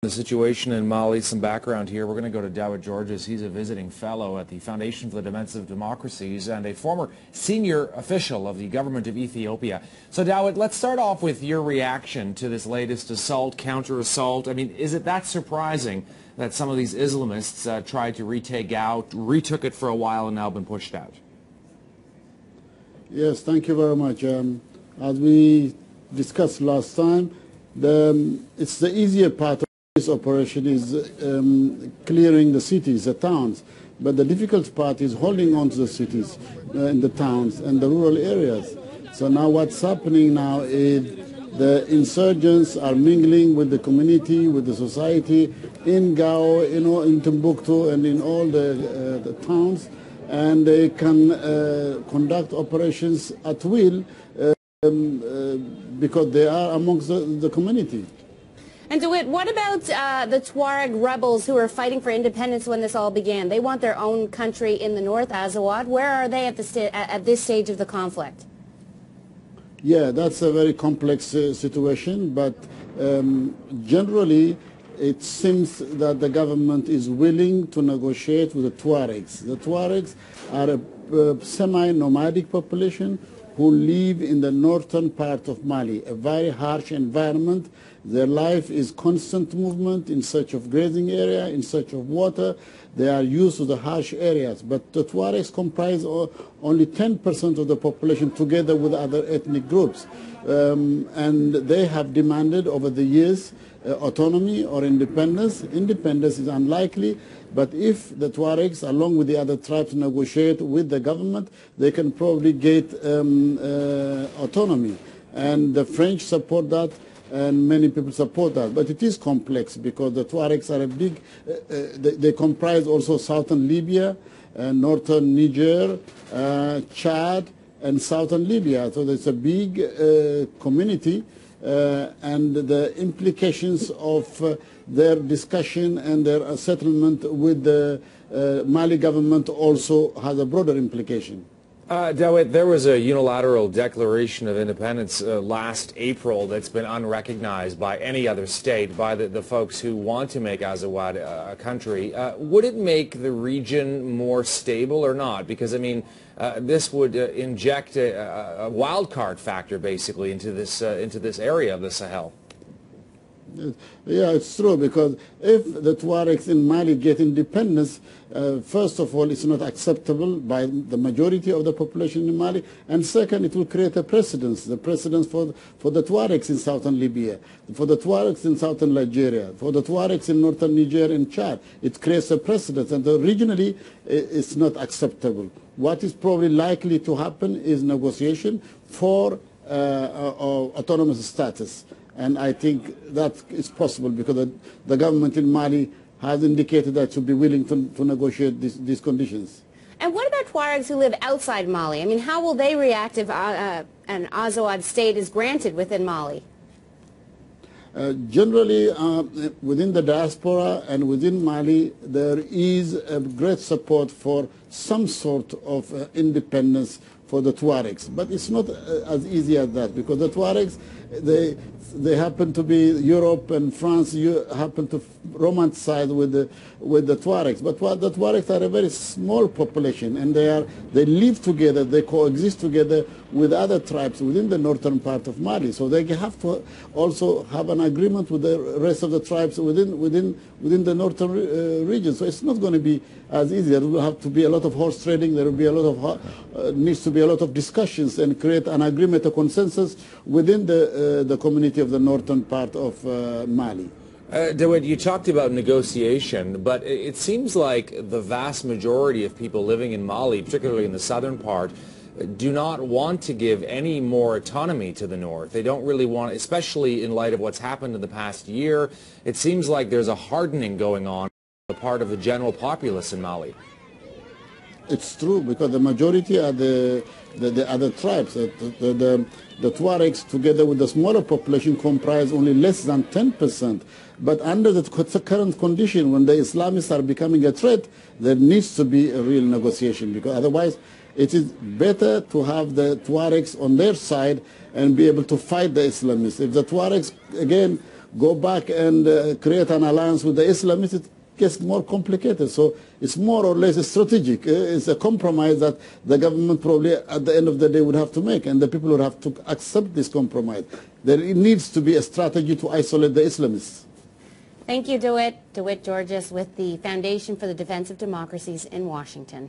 The situation in Mali, some background here. We're going to go to Dawit Giorgis. He's a visiting fellow at the Foundation for the Defense of Democracies and a former senior official of the government of Ethiopia. So Dawit, let's start off with your reaction to this latest assault, counter-assault. I mean, is it that surprising that some of these Islamists tried to retook it for a while and now been pushed out? Yes, thank you very much. As we discussed last time, it's the easier part of this operation is clearing the cities, the towns, but the difficult part is holding on to the cities, in the towns and the rural areas. So now what's happening now is the insurgents are mingling with the community, with the society in Gao, in Timbuktu and in all the towns, and they can conduct operations at will because they are amongst the community. And Dawit, what about the Tuareg rebels who were fighting for independence when this all began? They want their own country in the north, Azawad. Where are they at this stage of the conflict? Yeah, that's a very complex situation, but generally it seems that the government is willing to negotiate with the Tuaregs. The Tuaregs are a semi-nomadic population who live in the northern part of Mali, a very harsh environment. Their life is constant movement in search of grazing area, in search of water. They are used to the harsh areas. But the Tuaregs comprise only 10% of the population together with other ethnic groups. And they have demanded over the years autonomy or independence. Independence is unlikely, but if the Tuaregs, along with the other tribes, negotiate with the government, they can probably get autonomy. And the French support that, and many people support that. But it is complex because the Tuaregs are a big, they comprise also southern Libya, northern Niger, Chad, and southern Libya. So there's a big community, and the implications of their discussion and their settlement with the Mali government also has a broader implication. Dawit, there was a unilateral declaration of independence last April that's been unrecognized by any other state, by the folks who want to make Azawad a country. Would it make the region more stable or not? Because, I mean, this would inject a wild card factor, basically, into this area of the Sahel. Yeah, it's true, because if the Tuaregs in Mali get independence, first of all, it's not acceptable by the majority of the population in Mali, and second, it will create a precedence, the precedence for the Tuaregs in southern Libya, for the Tuaregs in southern Nigeria, for the Tuaregs in northern Niger and Chad. It creates a precedence, and regionally, it's not acceptable. What is probably likely to happen is negotiation for autonomous status. And I think that is possible because the government in Mali has indicated that it should be willing to negotiate these conditions. And what about Tuaregs who live outside Mali? I mean, how will they react if an Azawad state is granted within Mali? Generally, within the diaspora and within Mali, there is a great support for some sort of independence for the Tuaregs. But it's not as easy as that, because the Tuaregs, they happen to be Europe and France, happen to romanticize with the Tuaregs. But the Tuaregs are a very small population, and they live together, they coexist together with other tribes within the northern part of Mali. So they have to also have an agreement with the rest of the tribes within the northern region. So it's not going to be as easy. There will have to be a lot of horse trading. There will be a lot of needs to be a lot of discussions and create an agreement, a consensus within the community of the northern part of Mali. Dawit, you talked about negotiation, but it seems like the vast majority of people living in Mali, particularly in the southern part, do not want to give any more autonomy to the north. They don't really want, especially in light of what's happened in the past year. It seems like there's a hardening going on on the part of the general populace in Mali. It's true, because the majority are the other tribes. The Tuaregs, together with the smaller population, comprise only less than 10%. But under the current condition, when the Islamists are becoming a threat, there needs to be a real negotiation, because otherwise it is better to have the Tuaregs on their side and be able to fight the Islamists. If the Tuaregs, again, go back and create an alliance with the Islamists, it gets more complicated. So it's more or less strategic. It's a compromise that the government probably at the end of the day would have to make, and the people would have to accept this compromise. There needs to be a strategy to isolate the Islamists. Thank you, Dawit. Dawit Giorgis with the Foundation for the Defense of Democracies in Washington.